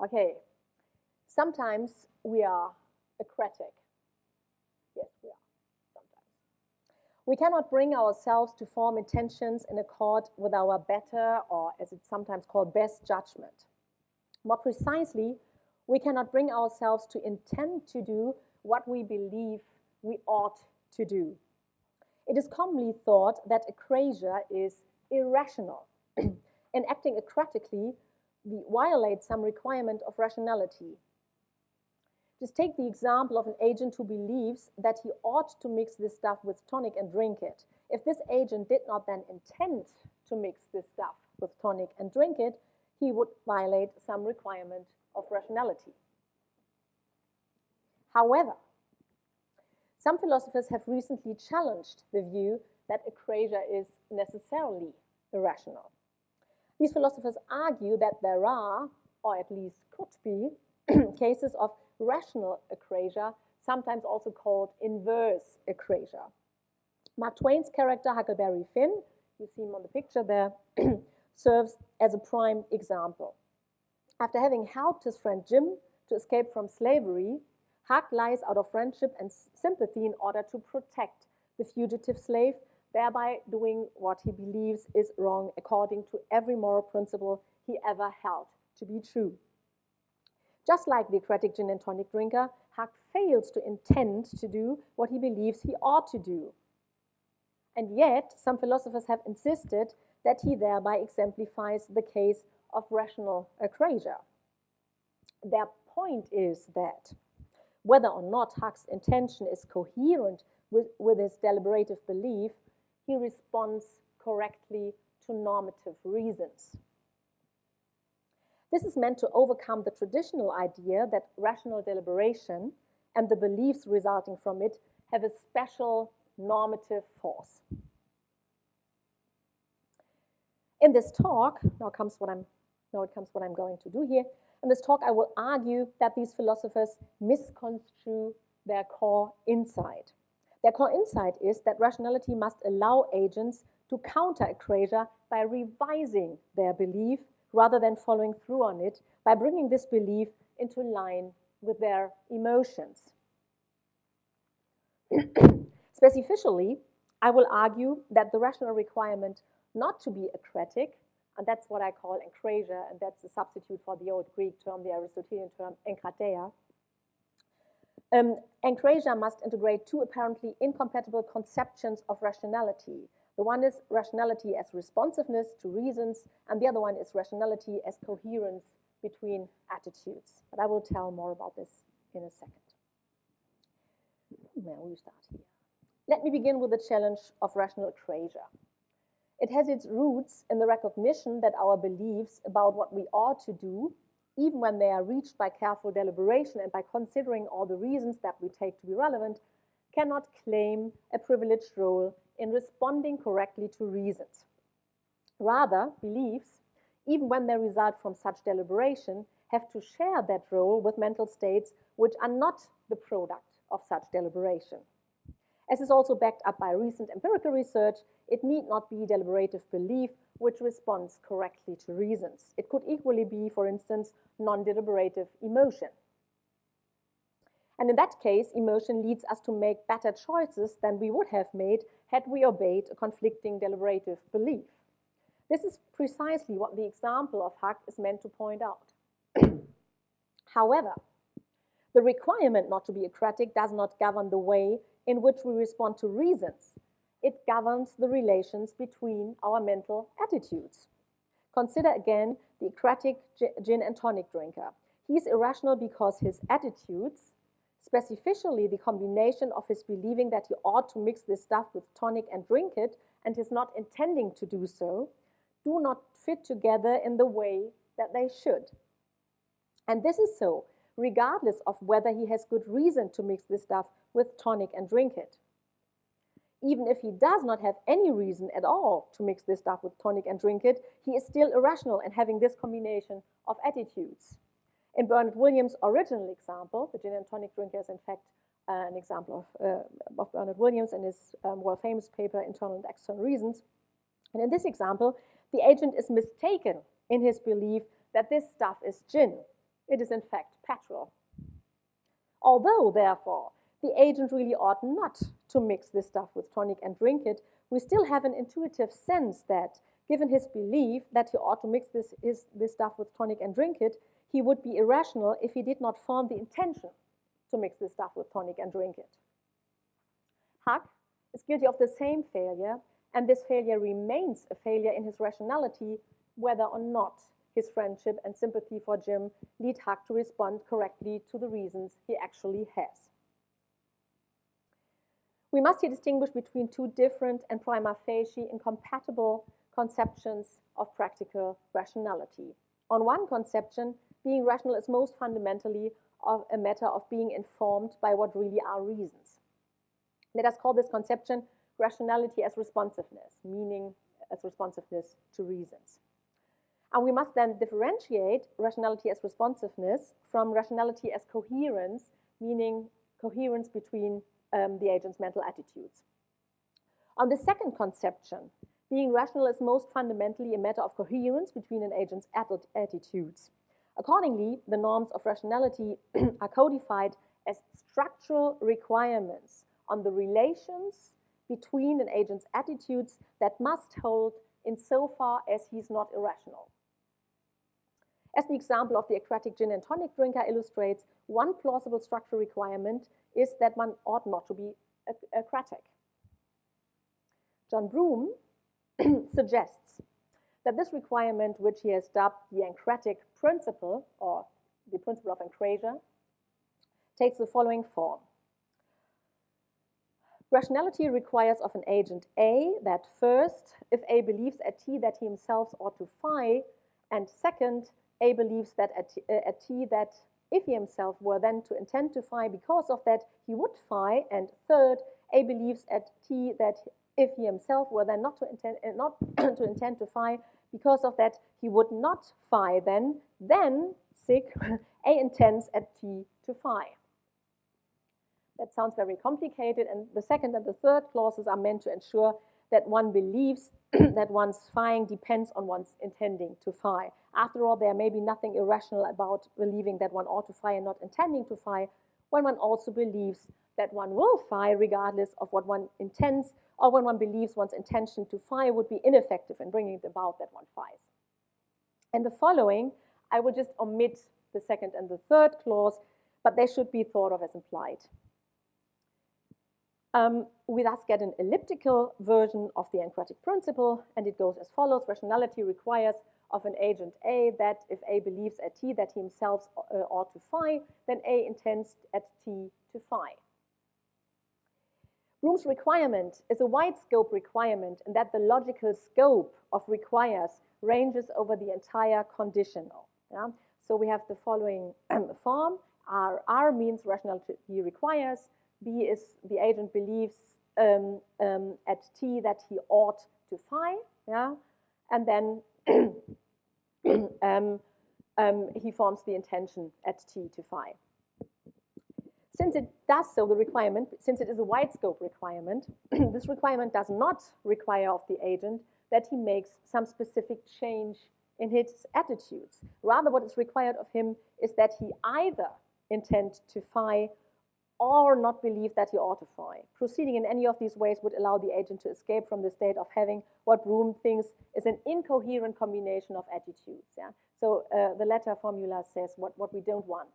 Okay, sometimes we are akratic. Yes, we are, sometimes. We cannot bring ourselves to form intentions in accord with our better, or as it's sometimes called, best judgment. More precisely, we cannot bring ourselves to intend to do what we believe we ought to do. It is commonly thought that akrasia is irrational. In acting akratically, we violate some requirement of rationality. Just take the example of an agent who believes that he ought to mix this stuff with tonic and drink it. If this agent did not then intend to mix this stuff with tonic and drink it, he would violate some requirement of rationality. However, some philosophers have recently challenged the view that akrasia is necessarily irrational. These philosophers argue that there are, or at least could be, cases of rational akrasia, sometimes also called inverse akrasia. Mark Twain's character, Huckleberry Finn, you see him on the picture there, serves as a prime example. After having helped his friend Jim to escape from slavery, Huck lies out of friendship and sympathy in order to protect the fugitive slave, thereby doing what he believes is wrong according to every moral principle he ever held to be true. Just like the akratic gin and tonic drinker, Huck fails to intend to do what he believes he ought to do. And yet, some philosophers have insisted that he thereby exemplifies the case of rational akrasia. Their point is that whether or not Huck's intention is coherent with his deliberative belief, he responds correctly to normative reasons. This is meant to overcome the traditional idea that rational deliberation and the beliefs resulting from it have a special normative force. In this talk, now it comes what I'm going to do here. In this talk, I will argue that these philosophers misconstrue their core insight. Their core insight is that rationality must allow agents to counter akrasia by revising their belief rather than following through on it, by bringing this belief into line with their emotions. Specifically, I will argue that the rational requirement not to be akratic, and that's what I call akrasia, and that's a substitute for the old Greek term, the Aristotelian term, enkrateia. Akrasia must integrate two apparently incompatible conceptions of rationality. The one is rationality as responsiveness to reasons, and the other one is rationality as coherence between attitudes. But I will tell more about this in a second. Where will we start here? Let me begin with the challenge of rational akrasia. It has its roots in the recognition that our beliefs about what we ought to do, even when they are reached by careful deliberation and by considering all the reasons that we take to be relevant, cannot claim a privileged role in responding correctly to reasons. Rather, beliefs, even when they result from such deliberation, have to share that role with mental states which are not the product of such deliberation. As is also backed up by recent empirical research, it need not be deliberative belief which responds correctly to reasons. It could equally be, for instance, non-deliberative emotion. And in that case, emotion leads us to make better choices than we would have made had we obeyed a conflicting deliberative belief. This is precisely what the example of Huck is meant to point out. However, the requirement not to be akratic does not govern the way in which we respond to reasons. It governs the relations between our mental attitudes. Consider again the akratic gin and tonic drinker. He's irrational because his attitudes, specifically the combination of his believing that he ought to mix this stuff with tonic and drink it, and his not intending to do so, do not fit together in the way that they should. And this is so regardless of whether he has good reason to mix this stuff with tonic and drink it. Even if he does not have any reason at all to mix this stuff with tonic and drink it, he is still irrational in having this combination of attitudes. In Bernard Williams' original example, the gin and tonic drinker is in fact an example of Bernard Williams in his world-famous paper, Internal and External Reasons. And in this example, the agent is mistaken in his belief that this stuff is gin. It is in fact petrol. Although, therefore, the agent really ought not to mix this stuff with tonic and drink it, we still have an intuitive sense that, given his belief that he ought to mix this stuff with tonic and drink it, he would be irrational if he did not form the intention to mix this stuff with tonic and drink it. Huck is guilty of the same failure, and this failure remains a failure in his rationality, whether or not his friendship and sympathy for Jim lead Huck to respond correctly to the reasons he actually has. We must here distinguish between two different and prima facie incompatible conceptions of practical rationality. On one conception, being rational is most fundamentally a matter of being informed by what really are reasons. Let us call this conception rationality as responsiveness, meaning as responsiveness to reasons. And we must then differentiate rationality as responsiveness from rationality as coherence, meaning coherence between the agent's mental attitudes. On the second conception, being rational is most fundamentally a matter of coherence between an agent's attitudes. Accordingly, the norms of rationality are codified as structural requirements on the relations between an agent's attitudes that must hold insofar as he's not irrational. As the example of the akratic gin and tonic drinker illustrates, one plausible structural requirement is that one ought not to be akratic. John Broome suggests that this requirement, which he has dubbed the akratic principle, or the principle of akrasia, takes the following form. Rationality requires of an agent A that first, if A believes at T that he himself ought to phi, and second, A believes that at T that if he himself were then to intend to phi, because of that he would phi, and third, A believes at T that if he himself were then not to intend to phi, because of that he would not phi, then sig, A intends at T to phi. That sounds very complicated, and the second and the third clauses are meant to ensure that one believes that one's phiing depends on one's intending to phi. After all, there may be nothing irrational about believing that one ought to phi and not intending to phi, when one also believes that one will phi regardless of what one intends, or when one believes one's intention to phi would be ineffective in bringing it about that one phis. And the following, I will just omit the second and the third clause, but they should be thought of as implied. We thus get an elliptical version of the akratic principle, and it goes as follows. Rationality requires of an agent A that if A believes at T that he himself ought to phi, then A intends at T to phi. Broome's requirement is a wide scope requirement in that the logical scope of requires ranges over the entire conditional. Yeah? So we have the following form. R means rationality requires. B is the agent believes at T that he ought to phi, yeah? And then he forms the intention at T to phi. Since it does so, the requirement, since it is a wide scope requirement, this requirement does not require of the agent that he makes some specific change in his attitudes. Rather, what is required of him is that he either intend to phi or not believe that he ought to phi. Proceeding in any of these ways would allow the agent to escape from the state of having what Broome thinks is an incoherent combination of attitudes. Yeah? So the latter formula says what we don't want.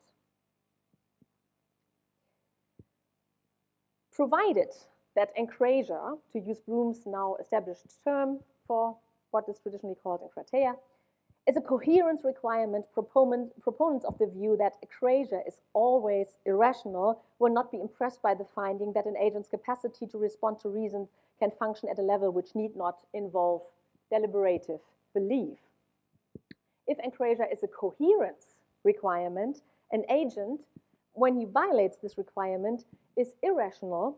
Provided that akrasia, to use Broome's now established term for what is traditionally called akrasia, is a coherence requirement, proponents of the view that akrasia is always irrational will not be impressed by the finding that an agent's capacity to respond to reason can function at a level which need not involve deliberative belief. If akrasia is a coherence requirement, an agent, when he violates this requirement, is irrational,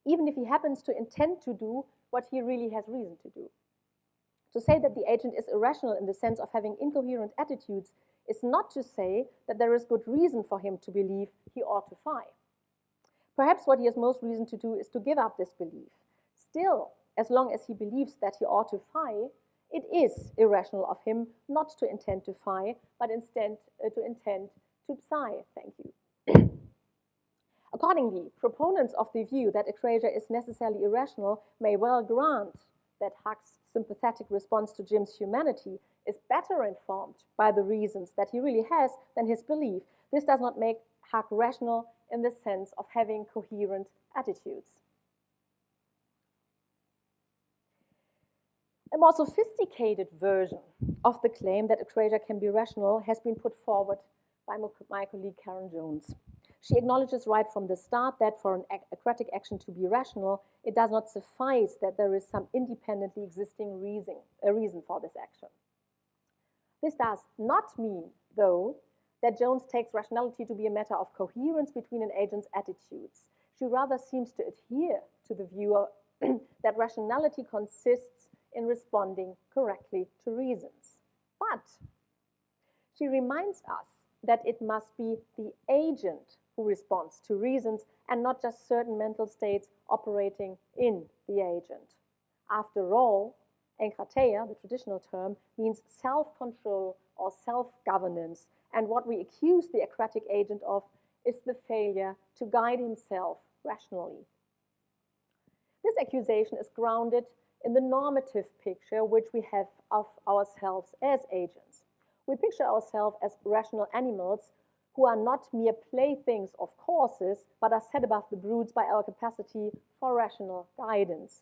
even if he happens to intend to do what he really has reason to do. To say that the agent is irrational in the sense of having incoherent attitudes is not to say that there is good reason for him to believe he ought to phi. Perhaps what he has most reason to do is to give up this belief. Still, as long as he believes that he ought to phi, it is irrational of him not to intend to phi, but instead to intend to psi, thank you. Accordingly, proponents of the view that akrasia is necessarily irrational may well grant that Huck's sympathetic response to Jim's humanity is better informed by the reasons that he really has than his belief. This does not make Huck rational in the sense of having coherent attitudes. A more sophisticated version of the claim that akrasia can be rational has been put forward by my colleague Karen Jones. She acknowledges right from the start that for an akratic action to be rational, it does not suffice that there is some independently existing reason for this action. This does not mean, though, that Jones takes rationality to be a matter of coherence between an agent's attitudes. She rather seems to adhere to the view that rationality consists in responding correctly to reasons. But she reminds us that it must be the agent who responds to reasons and not just certain mental states operating in the agent. After all, akrasia, the traditional term, means self-control or self-governance, and what we accuse the akratic agent of is the failure to guide himself rationally. This accusation is grounded in the normative picture which we have of ourselves as agents. We picture ourselves as rational animals who are not mere playthings of causes, but are set above the brutes by our capacity for rational guidance.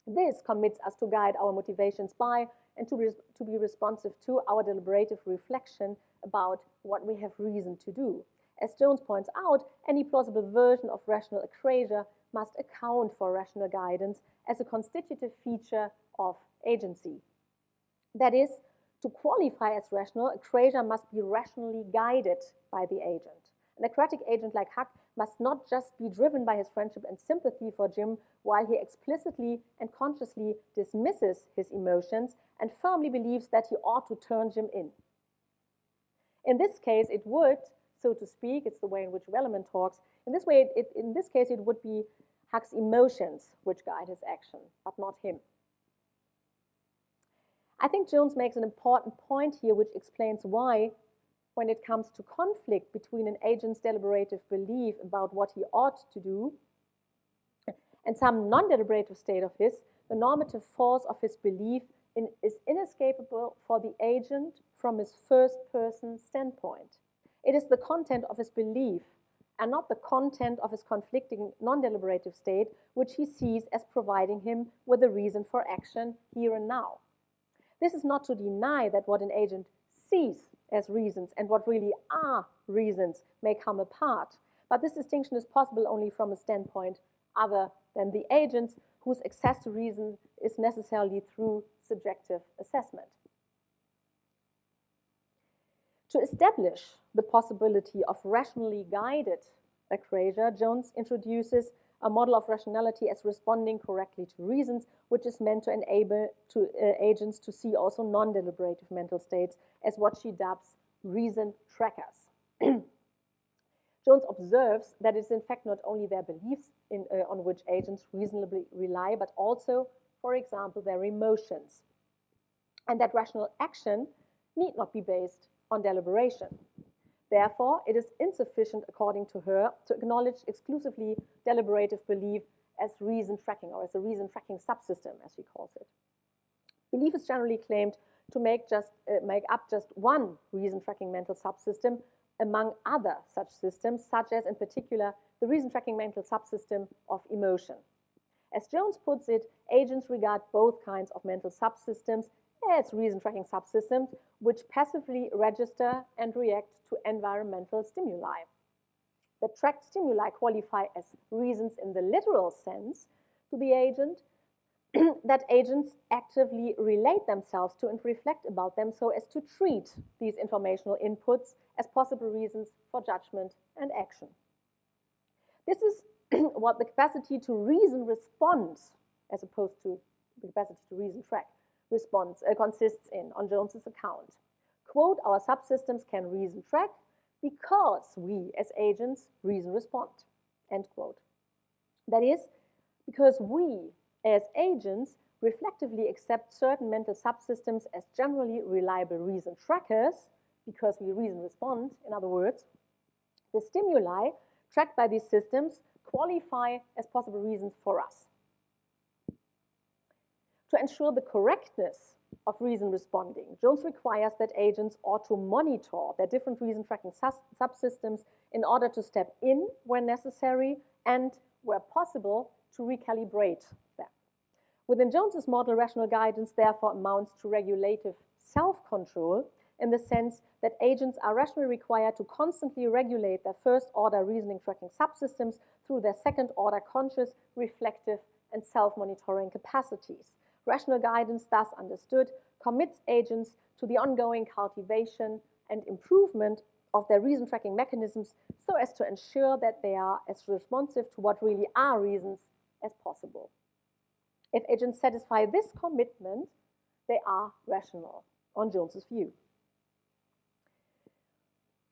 This commits us to guide our motivations by and to be responsive to our deliberative reflection about what we have reason to do. As Jones points out, any plausible version of rational akrasia must account for rational guidance as a constitutive feature of agency. That is, to qualify as rational, akrasia must be rationally guided by the agent. An akratic agent like Huck must not just be driven by his friendship and sympathy for Jim while he explicitly and consciously dismisses his emotions and firmly believes that he ought to turn Jim in. In this case, it would, so to speak, it's the way in which Velleman talks, in this case it would be Huck's emotions which guide his action, but not him. I think Jones makes an important point here which explains why, when it comes to conflict between an agent's deliberative belief about what he ought to do and some non-deliberative state of his, the normative force of his belief is inescapable for the agent from his first-person standpoint. It is the content of his belief and not the content of his conflicting non-deliberative state which he sees as providing him with a reason for action here and now. This is not to deny that what an agent sees as reasons and what really are reasons may come apart, but this distinction is possible only from a standpoint other than the agent's, whose access to reason is necessarily through subjective assessment. To establish the possibility of rationally guided akrasia, Jones introduces a model of rationality as responding correctly to reasons, which is meant to enable agents to see also non-deliberative mental states as what she dubs reason trackers. Jones observes that it's in fact not only their beliefs on which agents reasonably rely, but also, for example, their emotions, and that rational action need not be based on deliberation. Therefore, it is insufficient, according to her, to acknowledge exclusively deliberative belief as reason tracking, or as a reason tracking subsystem, as she calls it. Belief is generally claimed to make up just one reason tracking mental subsystem among other such systems, such as, in particular, the reason tracking mental subsystem of emotion. As Jones puts it, agents regard both kinds of mental subsystems as reason-tracking subsystems which passively register and react to environmental stimuli. The tracked stimuli qualify as reasons in the literal sense to the agent, that agents actively relate themselves to and reflect about them so as to treat these informational inputs as possible reasons for judgment and action. This is what the capacity to reason responds, as opposed to the capacity to reason track, consists in, on Jones's account. Quote, our subsystems can reason track because we, as agents, reason respond, end quote. That is, because we, as agents, reflectively accept certain mental subsystems as generally reliable reason trackers because we reason respond. In other words, the stimuli tracked by these systems qualify as possible reasons for us. To ensure the correctness of reason responding, Jones requires that agents ought to monitor their different reason tracking subsystems in order to step in where necessary and, where possible, to recalibrate them. Within Jones's model, rational guidance therefore amounts to regulative self-control in the sense that agents are rationally required to constantly regulate their first-order reasoning tracking subsystems through their second-order conscious, reflective, and self-monitoring capacities. Rational guidance, thus understood, commits agents to the ongoing cultivation and improvement of their reason tracking mechanisms so as to ensure that they are as responsive to what really are reasons as possible. If agents satisfy this commitment, they are rational, on Jones's view.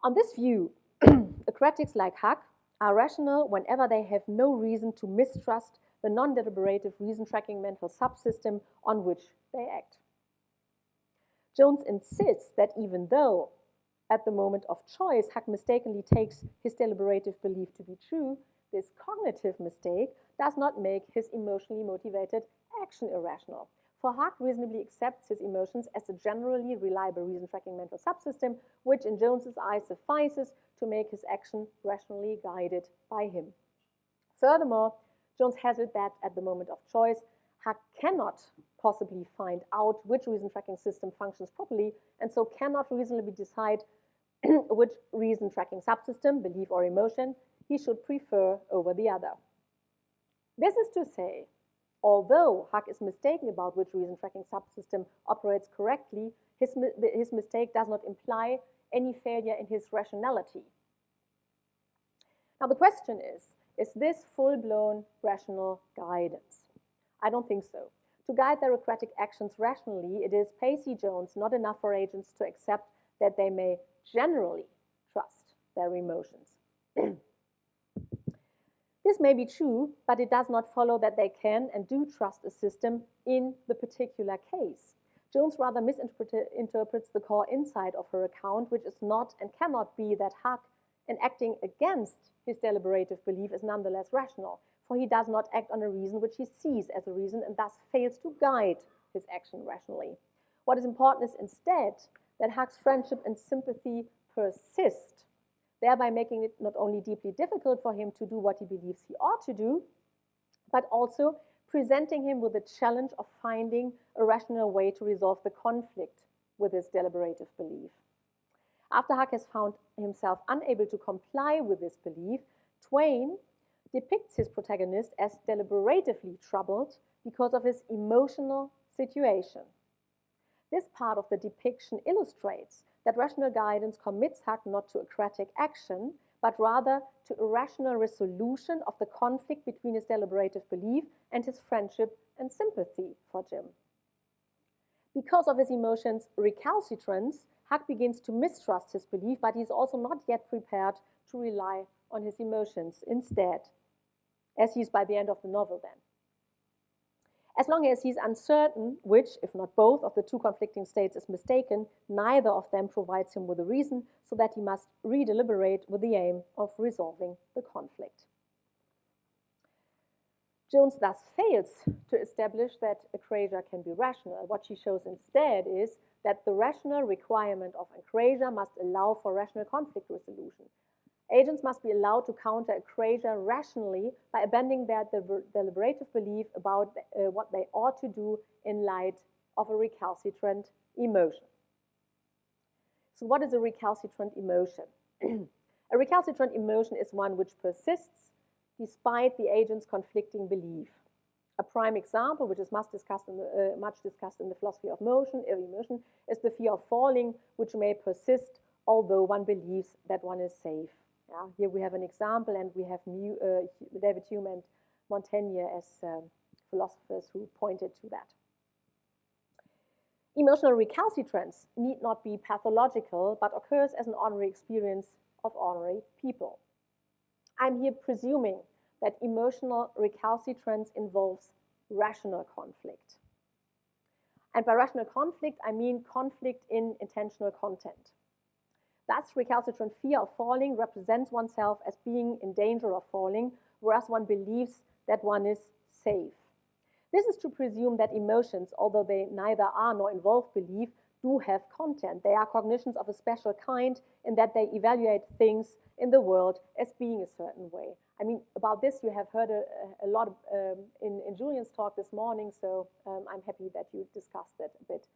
On this view, akratics like Huck are rational whenever they have no reason to mistrust the non-deliberative reason-tracking mental subsystem on which they act. Jones insists that even though, at the moment of choice, Huck mistakenly takes his deliberative belief to be true, this cognitive mistake does not make his emotionally motivated action irrational. For Huck reasonably accepts his emotions as a generally reliable reason-tracking mental subsystem, which in Jones's eyes suffices to make his action rationally guided by him. Furthermore, Jones has it that at the moment of choice, Huck cannot possibly find out which reason-tracking system functions properly, and so cannot reasonably decide which reason-tracking subsystem, belief or emotion, he should prefer over the other. This is to say, although Huck is mistaken about which reason-tracking subsystem operates correctly, his mistake does not imply any failure in his rationality. Now the question is this full-blown rational guidance? I don't think so. To guide their akratic actions rationally, it is, Pacey Jones, not enough for agents to accept that they may generally trust their emotions. This may be true, but it does not follow that they can and do trust a system in the particular case. Jones rather misinterprets the core insight of her account, which is not and cannot be that Huck, in acting against his deliberative belief, is nonetheless rational, for he does not act on a reason which he sees as a reason and thus fails to guide his action rationally. What is important is instead that Huck's friendship and sympathy persist, thereby making it not only deeply difficult for him to do what he believes he ought to do, but also presenting him with the challenge of finding a rational way to resolve the conflict with his deliberative belief. After Huck has found himself unable to comply with this belief, Twain depicts his protagonist as deliberatively troubled because of his emotional situation. This part of the depiction illustrates that rational guidance commits Huck not to akratic action, but rather to a rational resolution of the conflict between his deliberative belief and his friendship and sympathy for Jim. Because of his emotions' recalcitrance, Huck begins to mistrust his belief, but he's also not yet prepared to rely on his emotions instead, as he is by the end of the novel then. As long as he's uncertain which, if not both, of the two conflicting states is mistaken, neither of them provides him with a reason, so that he must redeliberate with the aim of resolving the conflict. Jones thus fails to establish that akrasia can be rational. What she shows instead is that the rational requirement of akrasia must allow for rational conflict resolution. Agents must be allowed to counter akrasia rationally by abandoning their deliberative belief about what they ought to do in light of a recalcitrant emotion. So what is a recalcitrant emotion? A recalcitrant emotion is one which persists despite the agent's conflicting belief. A prime example, which is much discussed in the philosophy of emotion, is the fear of falling, which may persist although one believes that one is safe. Yeah, here we have an example, and we have David Hume and Montaigne as philosophers who pointed to that. Emotional recalcitrance need not be pathological, but occurs as an ordinary experience of ordinary people. I'm here presuming that emotional recalcitrance involves rational conflict. And by rational conflict, I mean conflict in intentional content. Thus, recalcitrant fear of falling represents oneself as being in danger of falling, whereas one believes that one is safe. This is to presume that emotions, although they neither are nor involve belief, do have content. They are cognitions of a special kind in that they evaluate things in the world as being a certain way. I mean, about this you have heard a lot in Julian's talk this morning, so I'm happy that you discussed it a bit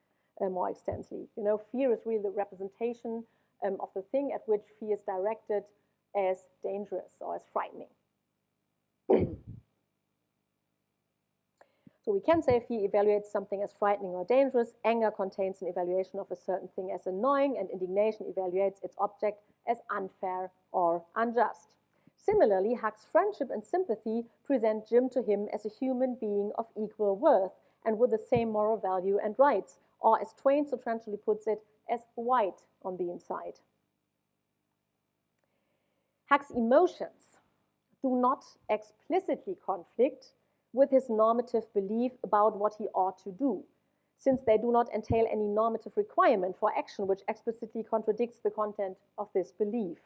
more extensively. You know, fear is really the representation of the thing at which fear is directed as dangerous or as frightening. So we can say fear evaluates something as frightening or dangerous. Anger contains an evaluation of a certain thing as annoying, and indignation evaluates its object as unfair or unjust. Similarly, Huck's friendship and sympathy present Jim to him as a human being of equal worth and with the same moral value and rights, or as Twain so trenchantly puts it, as white on the inside. Huck's emotions do not explicitly conflict with his normative belief about what he ought to do, since they do not entail any normative requirement for action which explicitly contradicts the content of this belief.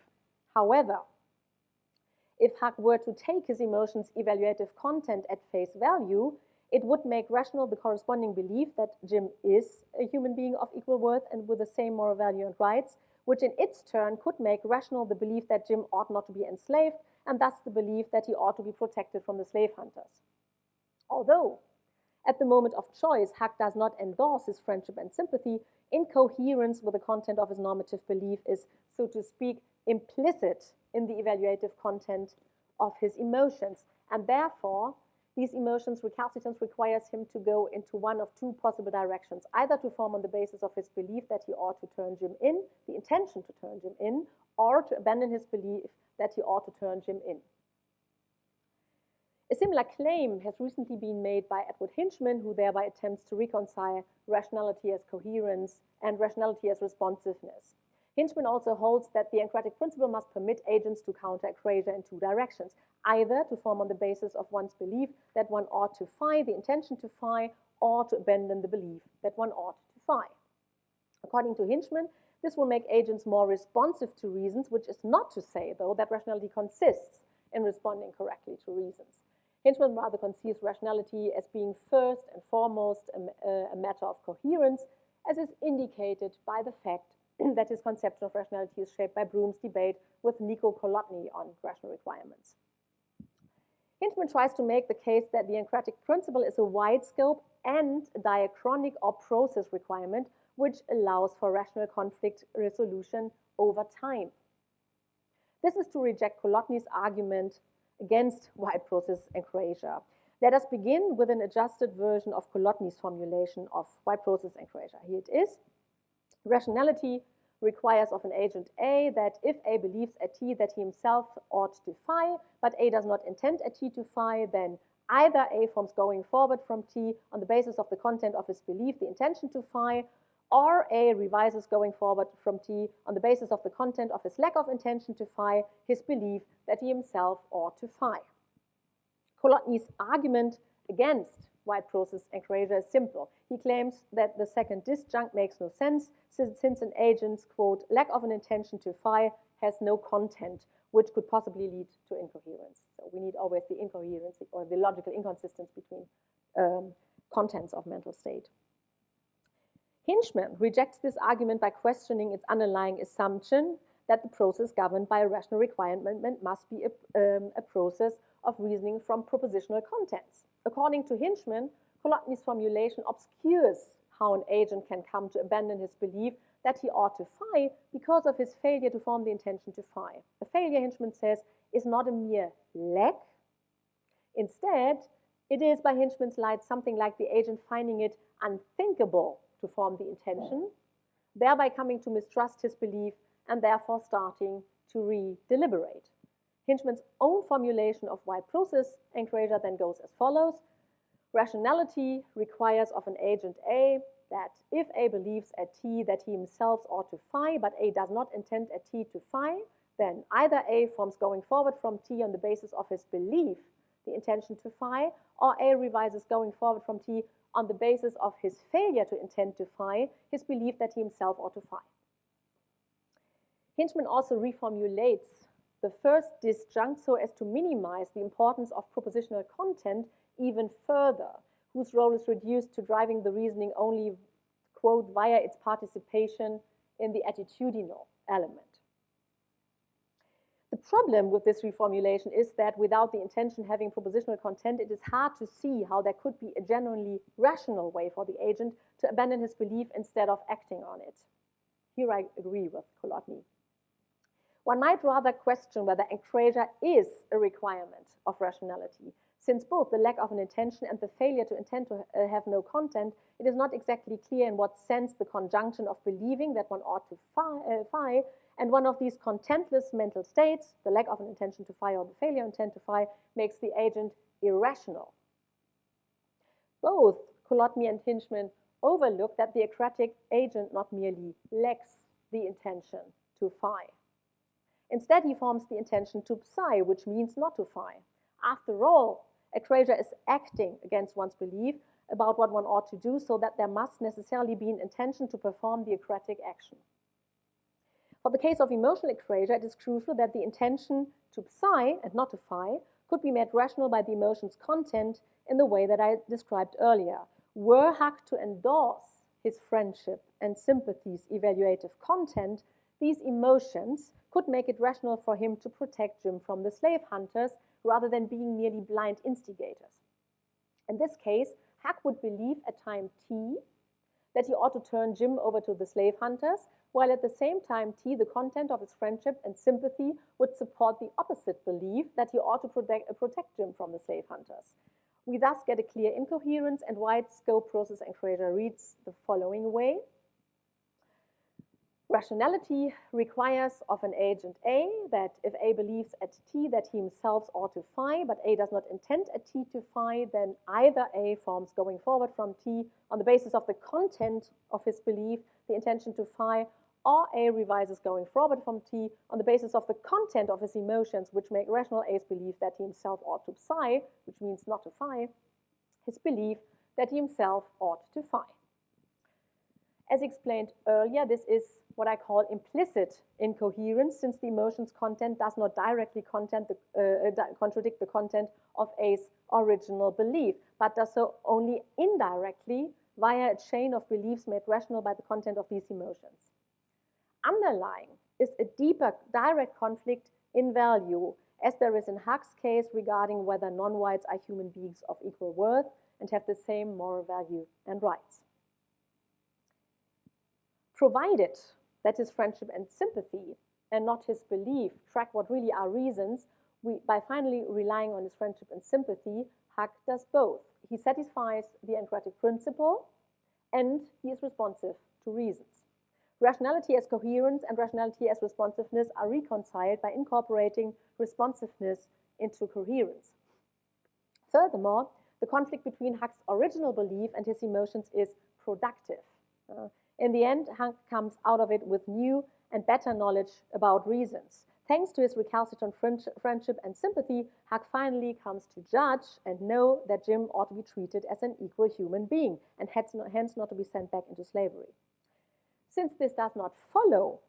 However, if Huck were to take his emotions' evaluative content at face value, it would make rational the corresponding belief that Jim is a human being of equal worth and with the same moral value and rights, which in its turn could make rational the belief that Jim ought not to be enslaved, and thus the belief that he ought to be protected from the slave hunters. Although, at the moment of choice, Huck does not endorse his friendship and sympathy, incoherence with the content of his normative belief is, so to speak, implicit in the evaluative content of his emotions, and therefore, these emotions' recalcitrance requires him to go into one of two possible directions, either to form on the basis of his belief that he ought to turn Jim in, the intention to turn Jim in, or to abandon his belief that he ought to turn Jim in. A similar claim has recently been made by Edward Hinchman, who thereby attempts to reconcile rationality as coherence and rationality as responsiveness. Hinchman also holds that the akratic principle must permit agents to counter akrasia in two directions, either to form on the basis of one's belief that one ought to phi, the intention to phi, or to abandon the belief that one ought to phi. According to Hinchman, this will make agents more responsive to reasons, which is not to say, though, that rationality consists in responding correctly to reasons. Hinchman rather conceives rationality as being first and foremost a matter of coherence, as is indicated by the fact that his conception of rationality is shaped by Broom's debate with Nico Kolotny on rational requirements. Hinchman tries to make the case that the akratic principle is a wide scope and diachronic or process requirement, which allows for rational conflict resolution over time. This is to reject Kolotny's argument against wide process akrasia. Let us begin with an adjusted version of Kolotny's formulation of wide process akrasia. Here it is. Rationality requires of an agent A that if A believes at T that he himself ought to phi, but A does not intend at T to phi, then either A forms going forward from T on the basis of the content of his belief, the intention to phi, or A revises going forward from T on the basis of the content of his lack of intention to phi, his belief that he himself ought to phi. Kolotny's argument against wide process akrasia is simple. He claims that the second disjunct makes no sense since an agent's, quote, lack of an intention to phi has no content, which could possibly lead to incoherence. So we need always the incoherence or the logical inconsistency between contents of mental state. Hinchman rejects this argument by questioning its underlying assumption that the process governed by a rational requirement must be a process of reasoning from propositional contents. According to Hinchman, Kolotny's formulation obscures how an agent can come to abandon his belief that he ought to phi because of his failure to form the intention to phi. A failure, Hinchman says, is not a mere lack. Instead, it is, by Hinchman's light, something like the agent finding it unthinkable to form the intention, thereby coming to mistrust his belief and therefore starting to re-deliberate. Hinchman's own formulation of wide process akrasia then goes as follows. Rationality requires of an agent A that if A believes at T that he himself ought to phi, but A does not intend at T to phi, then either A forms going forward from T on the basis of his belief, the intention to phi, or A revises going forward from T on the basis of his failure to intend to phi, his belief that he himself ought to phi. Hinchman also reformulates the first disjunct so as to minimize the importance of propositional content even further, whose role is reduced to driving the reasoning only, quote, via its participation in the attitudinal element. The problem with this reformulation is that without the intention having propositional content, it is hard to see how there could be a genuinely rational way for the agent to abandon his belief instead of acting on it. Here I agree with Kolodny. One might rather question whether akrasia is a requirement of rationality. Since both the lack of an intention and the failure to intend to have no content, it is not exactly clear in what sense the conjunction of believing that one ought to phi and one of these contentless mental states, the lack of an intention to phi or the failure to intend to phi, makes the agent irrational. Both Kolodny and Hinchman overlook that the akratic agent not merely lacks the intention to phi. Instead, he forms the intention to psi, which means not to phi. After all, akrasia is acting against one's belief about what one ought to do, so that there must necessarily be an intention to perform the akratic action. For the case of emotional akrasia, it is crucial that the intention to psi and not to phi could be made rational by the emotion's content in the way that I described earlier. Were Huck to endorse his friendship and sympathy's evaluative content, these emotions could make it rational for him to protect Jim from the slave hunters rather than being merely blind instigators. In this case, Huck would believe at time t that he ought to turn Jim over to the slave hunters, while at the same time t, the content of his friendship and sympathy would support the opposite belief that he ought to protect Jim from the slave hunters. We thus get a clear incoherence, and wide-scope process akrasia reads the following way. Rationality requires of an agent A that if A believes at T that he himself ought to phi, but A does not intend at T to phi, then either A forms going forward from T on the basis of the content of his belief, the intention to phi, or A revises going forward from T on the basis of the content of his emotions, which make rational A's belief that he himself ought to psi, which means not to phi, his belief that he himself ought to phi. As explained earlier, this is what I call implicit incoherence, since the emotion's content does not directly contradict the content of A's original belief, but does so only indirectly via a chain of beliefs made rational by the content of these emotions. Underlying is a deeper direct conflict in value, as there is in Huck's case regarding whether non-whites are human beings of equal worth and have the same moral value and rights. Provided that his friendship and sympathy and not his belief track what really are reasons, by finally relying on his friendship and sympathy, Huck does both. He satisfies the akratic principle and he is responsive to reasons. Rationality as coherence and rationality as responsiveness are reconciled by incorporating responsiveness into coherence. Furthermore, the conflict between Huck's original belief and his emotions is productive. In the end, Huck comes out of it with new and better knowledge about reasons. Thanks to his recalcitrant friendship and sympathy, Huck finally comes to judge and know that Jim ought to be treated as an equal human being and hence not to be sent back into slavery. Since this does not follow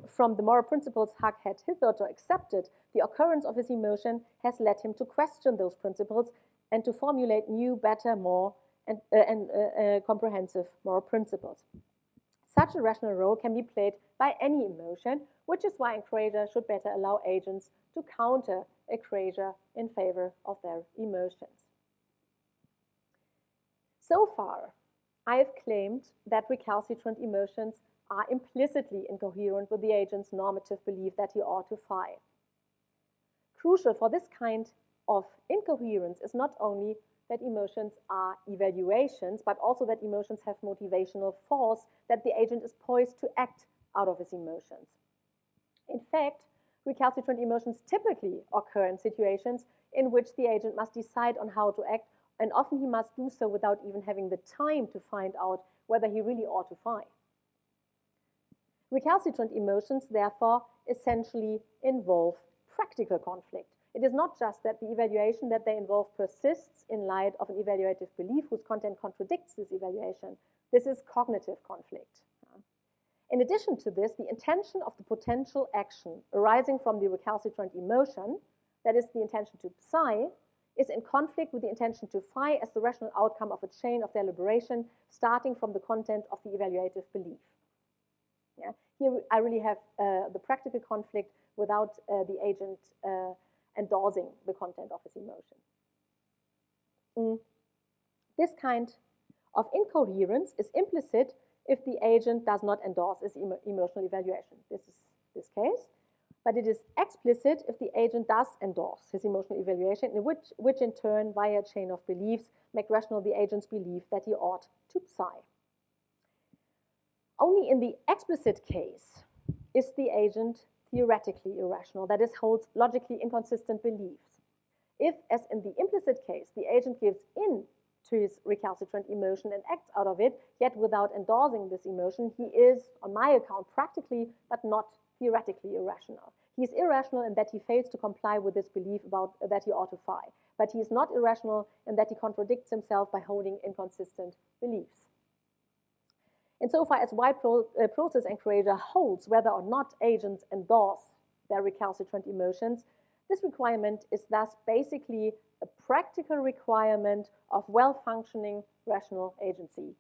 from the moral principles Huck had hitherto accepted, the occurrence of his emotion has led him to question those principles and to formulate new, better, more comprehensive moral principles. Such a rational role can be played by any emotion, which is why akrasia should better allow agents to counter akrasia in favor of their emotions. So far, I have claimed that recalcitrant emotions are implicitly incoherent with the agent's normative belief that he ought to phi. Crucial for this kind of incoherence is not only that emotions are evaluations, but also that emotions have motivational force, that the agent is poised to act out of his emotions. In fact, recalcitrant emotions typically occur in situations in which the agent must decide on how to act, and often he must do so without even having the time to find out whether he really ought to phi. Recalcitrant emotions, therefore, essentially involve practical conflict. It is not just that the evaluation that they involve persists in light of an evaluative belief whose content contradicts this evaluation. This is cognitive conflict. In addition to this, the intention of the potential action arising from the recalcitrant emotion, that is the intention to psi, is in conflict with the intention to phi as the rational outcome of a chain of deliberation starting from the content of the evaluative belief. Yeah? Here I really have the practical conflict without the agent endorsing the content of his emotion. This kind of incoherence is implicit if the agent does not endorse his emotional evaluation. This is this case. But it is explicit if the agent does endorse his emotional evaluation, in which in turn, via a chain of beliefs, make rational the agent's belief that he ought to psi. Only in the explicit case is the agent theoretically irrational, that is, holds logically inconsistent beliefs. If, as in the implicit case, the agent gives in to his recalcitrant emotion and acts out of it, yet without endorsing this emotion, he is, on my account, practically but not theoretically irrational. He is irrational in that he fails to comply with this belief about that he ought to phi, but he is not irrational in that he contradicts himself by holding inconsistent beliefs. Insofar as wide process akrasia holds whether or not agents endorse their recalcitrant emotions, this requirement is thus basically a practical requirement of well-functioning rational agency.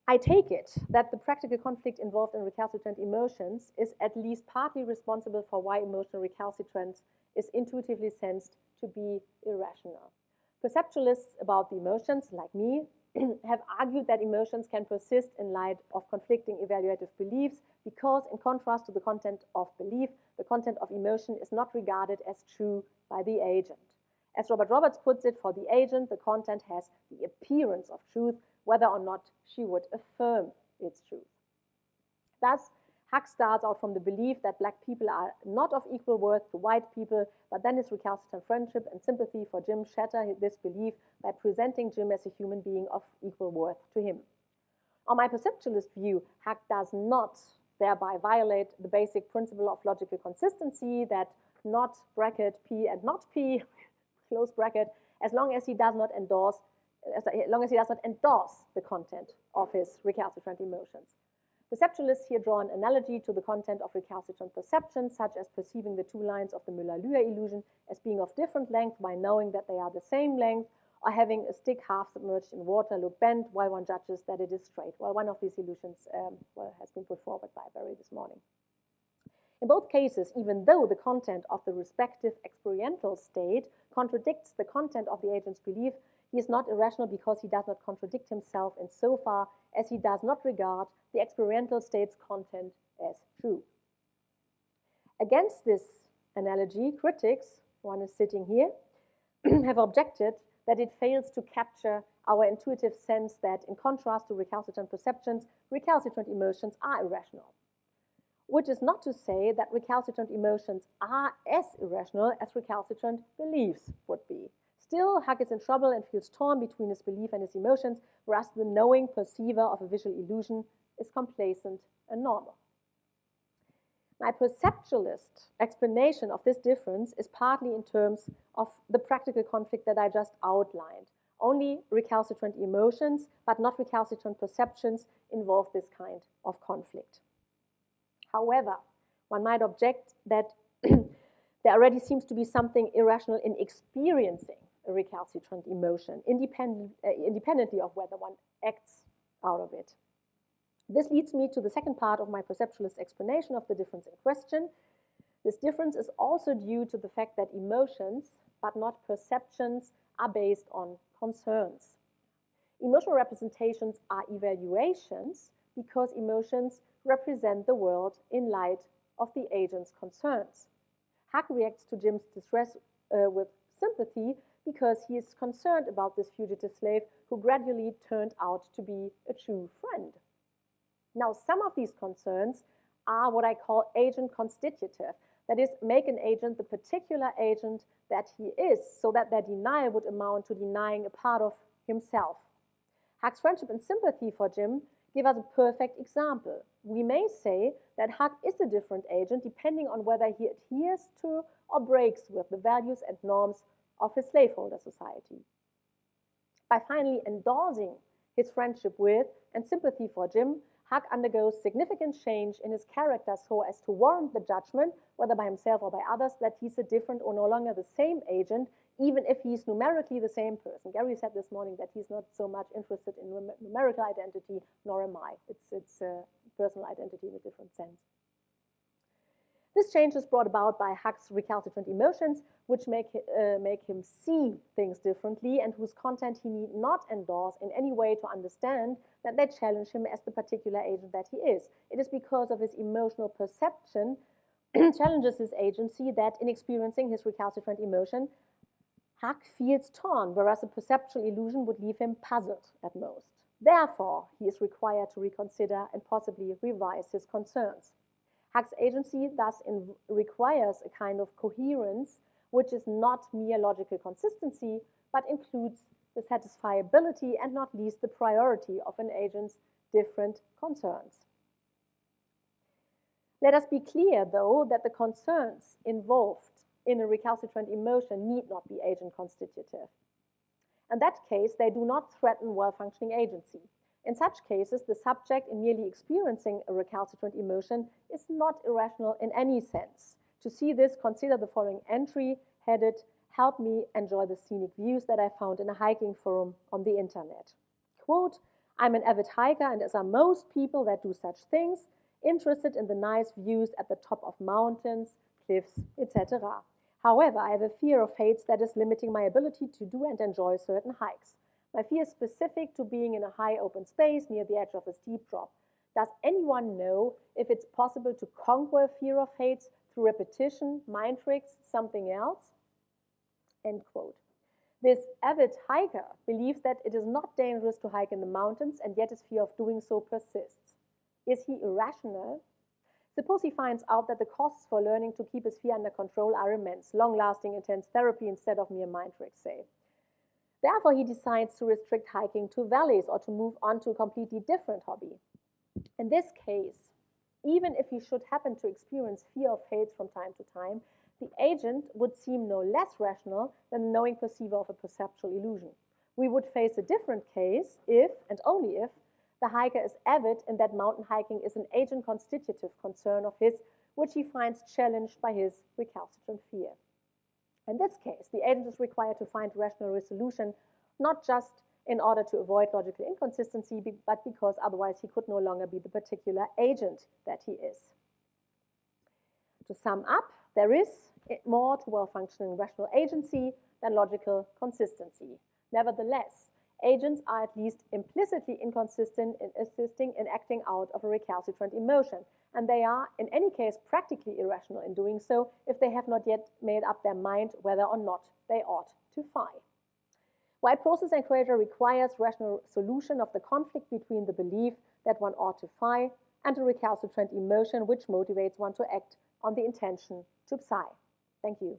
I take it that the practical conflict involved in recalcitrant emotions is at least partly responsible for why emotional recalcitrance is intuitively sensed to be irrational. Perceptualists about the emotions, like me, have argued that emotions can persist in light of conflicting evaluative beliefs because, in contrast to the content of belief, the content of emotion is not regarded as true by the agent. As Robert Roberts puts it, for the agent, the content has the appearance of truth, whether or not she would affirm its truth. Thus, Huck starts out from the belief that black people are not of equal worth to white people, but then his recalcitrant friendship and sympathy for Jim shatter this belief by presenting Jim as a human being of equal worth to him. On my perceptualist view, Huck does not thereby violate the basic principle of logical consistency that not bracket P and not P, close bracket, as long as he does not endorse the content of his recalcitrant emotions. Perceptualists here draw an analogy to the content of recalcitrant perceptions, such as perceiving the two lines of the Müller-Lühr illusion as being of different length by knowing that they are the same length, or having a stick half submerged in water look bent while one judges that it is straight. Well, one of these illusions has been put forward by Barry this morning. In both cases, even though the content of the respective experiential state contradicts the content of the agent's belief, he is not irrational because he does not contradict himself insofar as he does not regard the experiential state's content as true. Against this analogy, critics, one is sitting here, have objected that it fails to capture our intuitive sense that, in contrast to recalcitrant perceptions, recalcitrant emotions are irrational. Which is not to say that recalcitrant emotions are as irrational as recalcitrant beliefs would be. Still, Huck is in trouble and feels torn between his belief and his emotions, whereas the knowing perceiver of a visual illusion is complacent and normal. My perceptualist explanation of this difference is partly in terms of the practical conflict that I just outlined. Only recalcitrant emotions, but not recalcitrant perceptions, involve this kind of conflict. However, one might object that there already seems to be something irrational in experiencing a recalcitrant emotion, independently of whether one acts out of it. This leads me to the second part of my perceptualist explanation of the difference in question. This difference is also due to the fact that emotions, but not perceptions, are based on concerns. Emotional representations are evaluations because emotions represent the world in light of the agent's concerns. Huck reacts to Jim's distress with sympathy because he is concerned about this fugitive slave who gradually turned out to be a true friend. Now, some of these concerns are what I call agent constitutive, that is, make an agent the particular agent that he is, so that their denial would amount to denying a part of himself. Huck's friendship and sympathy for Jim give us a perfect example. We may say that Huck is a different agent depending on whether he adheres to or breaks with the values and norms of his slaveholder society. By finally endorsing his friendship with, and sympathy for Jim, Huck undergoes significant change in his character so as to warrant the judgment, whether by himself or by others, that he's a different or no longer the same agent, even if he's numerically the same person. Gary said this morning that he's not so much interested in numerical identity, nor am I. It's personal identity in a different sense. This change is brought about by Huck's recalcitrant emotions, which make him see things differently and whose content he need not endorse in any way to understand that they challenge him as the particular agent that he is. It is because of his emotional perception challenges his agency that in experiencing his recalcitrant emotion, Huck feels torn, whereas a perceptual illusion would leave him puzzled at most. Therefore, he is required to reconsider and possibly revise his concerns. Huck's agency thus requires a kind of coherence, which is not mere logical consistency, but includes the satisfiability and not least the priority of an agent's different concerns. Let us be clear, though, that the concerns involved in a recalcitrant emotion need not be agent constitutive. In that case, they do not threaten well-functioning agency. In such cases, the subject in merely experiencing a recalcitrant emotion is not irrational in any sense. To see this, consider the following entry headed, "Help me enjoy the scenic views that I found in a hiking forum on the internet." Quote, "I'm an avid hiker, and as are most people that do such things, interested in the nice views at the top of mountains, cliffs, etc. However, I have a fear of heights that is limiting my ability to do and enjoy certain hikes. My fear is specific to being in a high open space near the edge of a steep drop. Does anyone know if it's possible to conquer a fear of heights through repetition, mind tricks, something else?" End quote. This avid hiker believes that it is not dangerous to hike in the mountains, and yet his fear of doing so persists. Is he irrational? Suppose he finds out that the costs for learning to keep his fear under control are immense, long-lasting, intense therapy instead of mere mind tricks, say. Therefore, he decides to restrict hiking to valleys or to move on to a completely different hobby. In this case, even if he should happen to experience fear of heights from time to time, the agent would seem no less rational than the knowing perceiver of a perceptual illusion. We would face a different case if, and only if, the hiker is avid in that mountain hiking is an agent constitutive concern of his, which he finds challenged by his recalcitrant fear. In this case, the agent is required to find rational resolution, not just in order to avoid logical inconsistency, but because otherwise he could no longer be the particular agent that he is. To sum up, there is more to well-functioning rational agency than logical consistency. Nevertheless, agents are at least implicitly inconsistent in assisting in acting out of a recalcitrant emotion, and they are, in any case, practically irrational in doing so if they have not yet made up their mind whether or not they ought to phi. While process akrasia requires rational solution of the conflict between the belief that one ought to phi and a recalcitrant emotion which motivates one to act on the intention to psi. Thank you.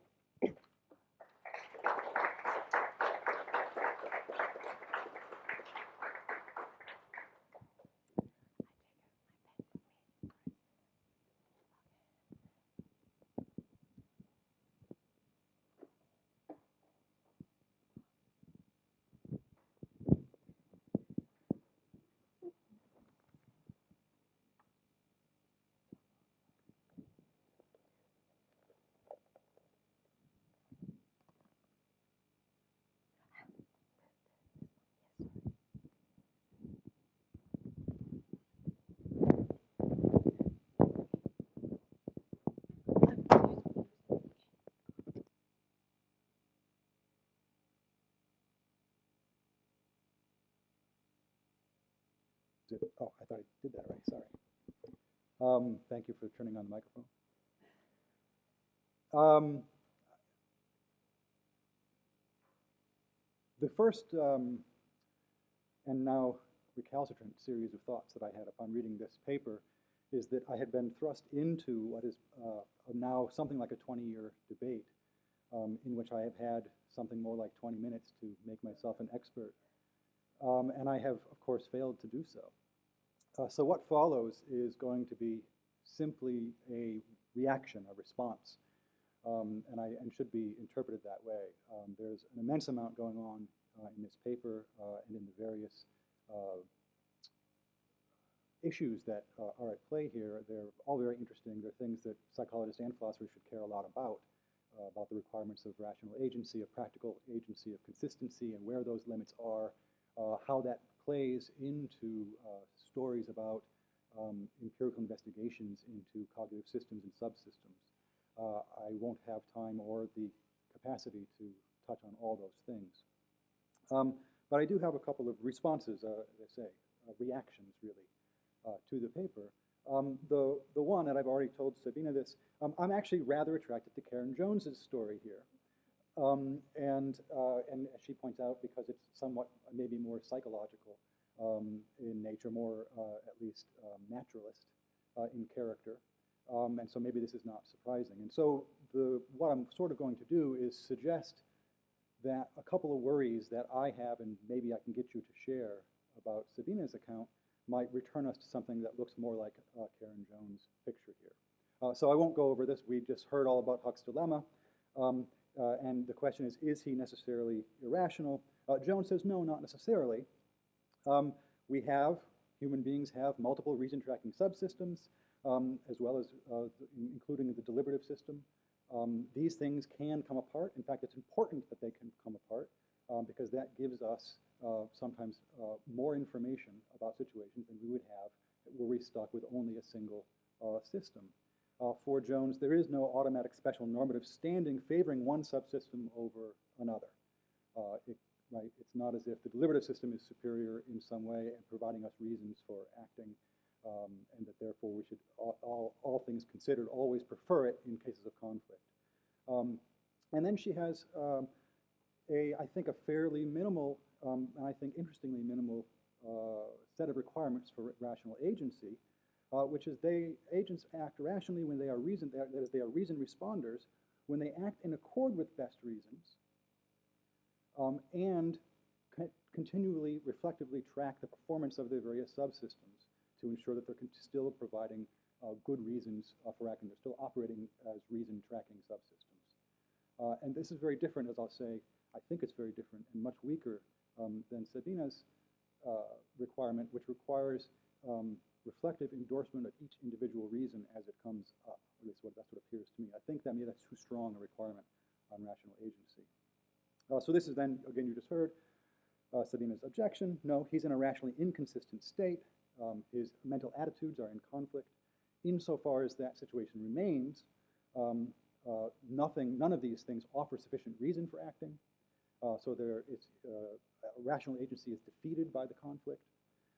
Oh, I thought I did that right, sorry. Thank you for turning on the microphone. The first and now recalcitrant series of thoughts that I had upon reading this paper is that I had been thrust into what is now something like a 20-year debate in which I have had something more like 20 minutes to make myself an expert. And I have, of course, failed to do so. So what follows is going to be simply a reaction, a response, and should be interpreted that way. There's an immense amount going on in this paper and in the various issues that are at play here. They're all very interesting. They're things that psychologists and philosophers should care a lot about the requirements of rational agency, of practical agency, of consistency, and where those limits are, how that plays into stories about empirical investigations into cognitive systems and subsystems. I won't have time or the capacity to touch on all those things. But I do have a couple of responses, as I say, reactions really, to the paper. The one, and I've already told Sabine this, I'm actually rather attracted to Karen Jones's story here. And as she points out, because it's somewhat maybe more psychological in nature, more at least naturalist in character. And so maybe this is not surprising. And so what I'm sort of going to do is suggest that a couple of worries that I have, and maybe I can get you to share about Sabine's account, might return us to something that looks more like Karen Jones' picture here. So I won't go over this. We just heard all about Huck's dilemma. And the question is he necessarily irrational? Jones says, no, not necessarily. Human beings have multiple reason-tracking subsystems, as well as including the deliberative system. These things can come apart. In fact, it's important that they can come apart because that gives us sometimes more information about situations than we would have were we stuck with only a single system. For Jones, there is no automatic special normative standing favoring one subsystem over another. It's not as if the deliberative system is superior in some way and providing us reasons for acting, and that therefore we should, all things considered, always prefer it in cases of conflict. And then she has I think, a fairly minimal, and I think interestingly minimal set of requirements for rational agency, which is agents act rationally when they are reason, that is, they are reason responders, when they act in accord with best reasons, and continually reflectively track the performance of their various subsystems to ensure that they're still providing good reasons for acting. They're still operating as reason-tracking subsystems. And this is very different, as I'll say. I think it's very different and much weaker than Sabine's requirement, which requires reflective endorsement of each individual reason as it comes up. At least that's what appears to me. I think that maybe that's too strong a requirement on rational agency. So this is then, again, you just heard Sabine's objection. No, he's in a rationally inconsistent state. His mental attitudes are in conflict. Insofar as that situation remains, none of these things offer sufficient reason for acting. So rational agency is defeated by the conflict.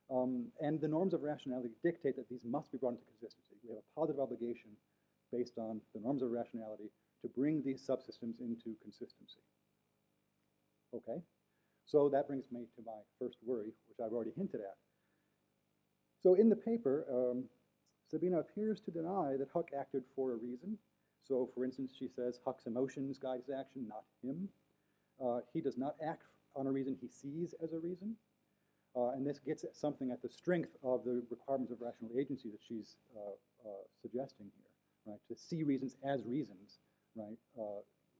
And the norms of rationality dictate that these must be brought into consistency. We have a positive obligation based on the norms of rationality to bring these subsystems into consistency. Okay, so that brings me to my first worry, which I've already hinted at. So in the paper, Sabine appears to deny that Huck acted for a reason. So for instance, she says Huck's emotions guide his action, not him. He does not act on a reason he sees as a reason. And this gets at something at the strength of the requirements of rational agency that she's suggesting here, right? To see reasons as reasons, right,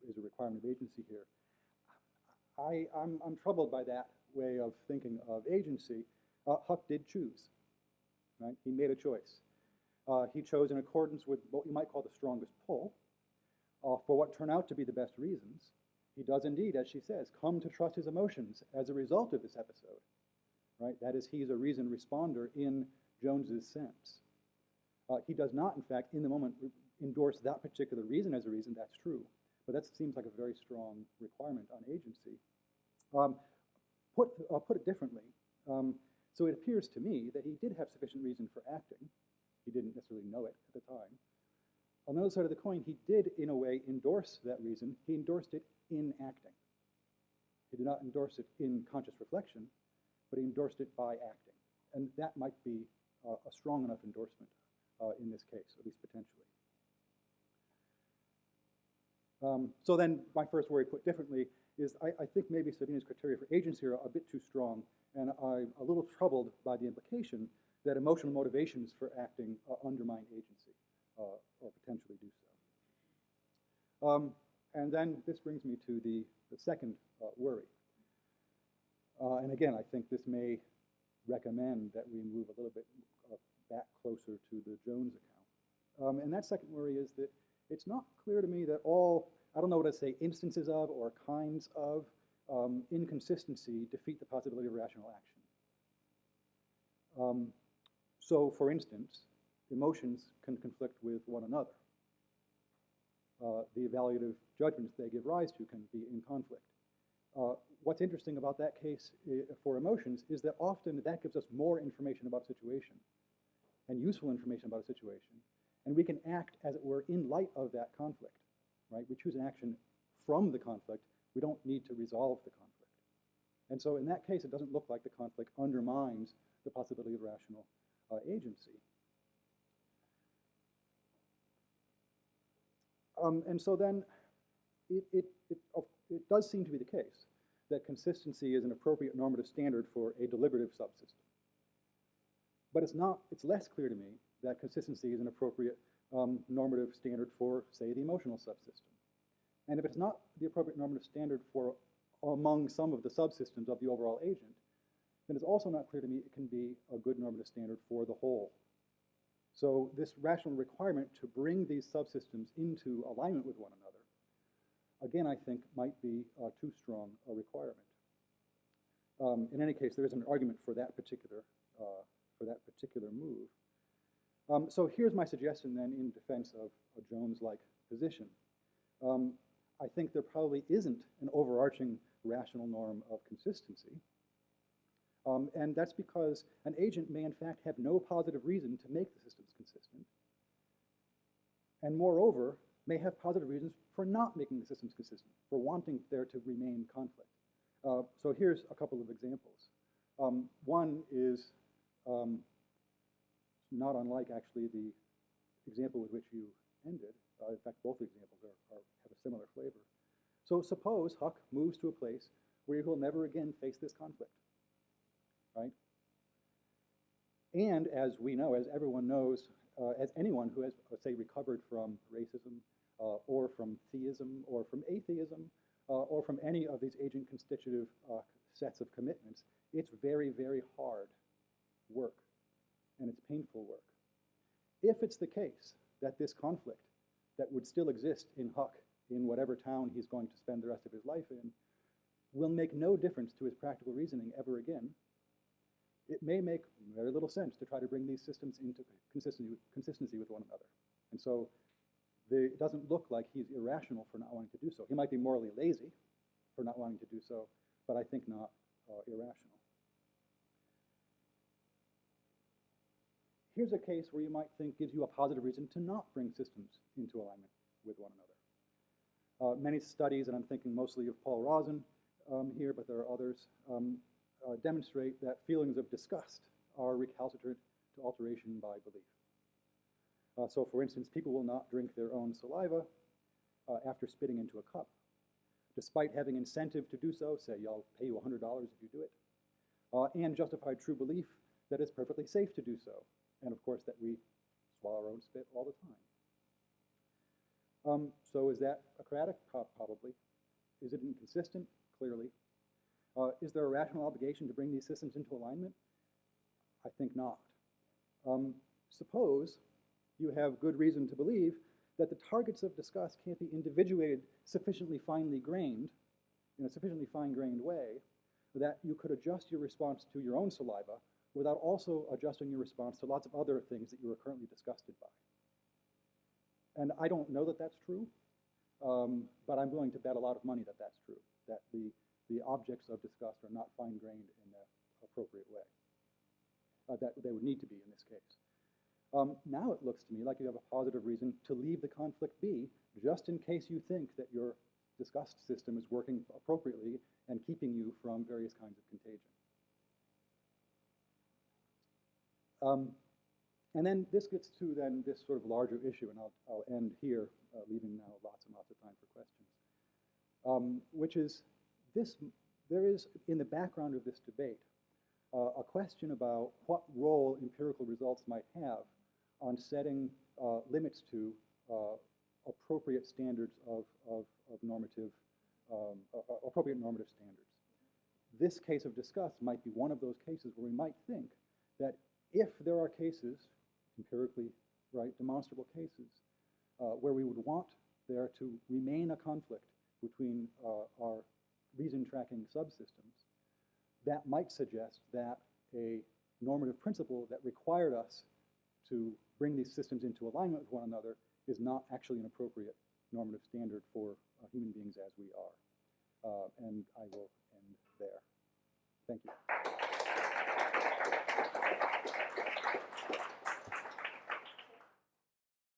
is a requirement of agency here. I'm troubled by that way of thinking of agency. Huck did choose, right? He made a choice. He chose in accordance with what you might call the strongest pull for what turn out to be the best reasons. He does indeed, as she says, come to trust his emotions as a result of this episode. Right? That is, he's a reason responder in Jones's sense. He does not, in fact, in the moment, endorse that particular reason as a reason. That's true. But that seems like a very strong requirement on agency. Put it differently. So it appears to me that he did have sufficient reason for acting. He didn't necessarily know it at the time. On the other side of the coin, he did, in a way, endorse that reason. He endorsed it in acting. He did not endorse it in conscious reflection, but he endorsed it by acting. And that might be a strong enough endorsement in this case, at least potentially. So then my first worry, put differently, is I think maybe Sabine's criteria for agency are a bit too strong, and I'm a little troubled by the implication that emotional motivations for acting undermine agency, or potentially do so. And then this brings me to the second worry. And again, I think this may recommend that we move a little bit back closer to the Jones account. And that second worry is that it's not clear to me that all, I don't know what to say, instances of or kinds of inconsistency defeat the possibility of rational action. So, for instance, emotions can conflict with one another. The evaluative judgments they give rise to can be in conflict. What's interesting about that case for emotions is that often that gives us more information about a situation and useful information about a situation, and we can act, as it were, in light of that conflict, right? We choose an action from the conflict. We don't need to resolve the conflict. And so in that case, it doesn't look like the conflict undermines the possibility of rational agency. And so then it does seem to be the case that consistency is an appropriate normative standard for a deliberative subsystem. But it's less clear to me that consistency is an appropriate normative standard for, say, the emotional subsystem. And if it's not the appropriate normative standard for among some of the subsystems of the overall agent, then it's also not clear to me it can be a good normative standard for the whole. So this rational requirement to bring these subsystems into alignment with one another, again, I think might be too strong a requirement. In any case, there is an argument for that particular move. So here's my suggestion then in defense of a Jones-like position. I think there probably isn't an overarching rational norm of consistency. And that's because an agent may in fact have no positive reason to make the systems consistent. And moreover, may have positive reasons for not making the systems consistent, for wanting there to remain conflict. So here's a couple of examples. One is not unlike actually the example with which you ended. In fact, both examples have a similar flavor. So suppose Huck moves to a place where he will never again face this conflict, right? And as we know, as everyone knows, as anyone who has, say, recovered from racism or from theism or from atheism or from any of these agent constitutive sets of commitments, it's very, very hard work and it's painful work. If it's the case that this conflict that would still exist in Huck in whatever town he's going to spend the rest of his life in will make no difference to his practical reasoning ever again, it may make very little sense to try to bring these systems into consistency with one another. And so it doesn't look like he's irrational for not wanting to do so. He might be morally lazy for not wanting to do so, but I think not irrational. Here's a case where you might think gives you a positive reason to not bring systems into alignment with one another. Many studies, and I'm thinking mostly of Paul Rosen here, but there are others, demonstrate that feelings of disgust are recalcitrant to alteration by belief. So for instance, people will not drink their own saliva after spitting into a cup, despite having incentive to do so, say, I'll pay you $100 if you do it, and justified true belief that it's perfectly safe to do so, and of course that we swallow our own spit all the time. So is that akratic? Probably. Is it inconsistent? Clearly. Is there a rational obligation to bring these systems into alignment? I think not. Suppose you have good reason to believe that the targets of disgust can't be individuated sufficiently finely grained, in a sufficiently fine-grained way, that you could adjust your response to your own saliva without also adjusting your response to lots of other things that you are currently disgusted by. And I don't know that that's true, but I'm willing to bet a lot of money that that's true, that the objects of disgust are not fine-grained in the appropriate way, that they would need to be in this case. Now it looks to me like you have a positive reason to leave the conflict be, just in case you think that your disgust system is working appropriately and keeping you from various kinds of contagion. And then this gets to then this sort of larger issue, and I'll end here, leaving now lots and lots of time for questions, which is there is in the background of this debate a question about what role empirical results might have on setting limits to appropriate standards of normative, appropriate normative standards. this case of disgust might be one of those cases where we might think that if there are cases, empirically, right, demonstrable cases, where we would want there to remain a conflict between our reason-tracking subsystems, that might suggest that a normative principle that required us to bring these systems into alignment with one another is not actually an appropriate normative standard for human beings as we are. And I will end there. Thank you.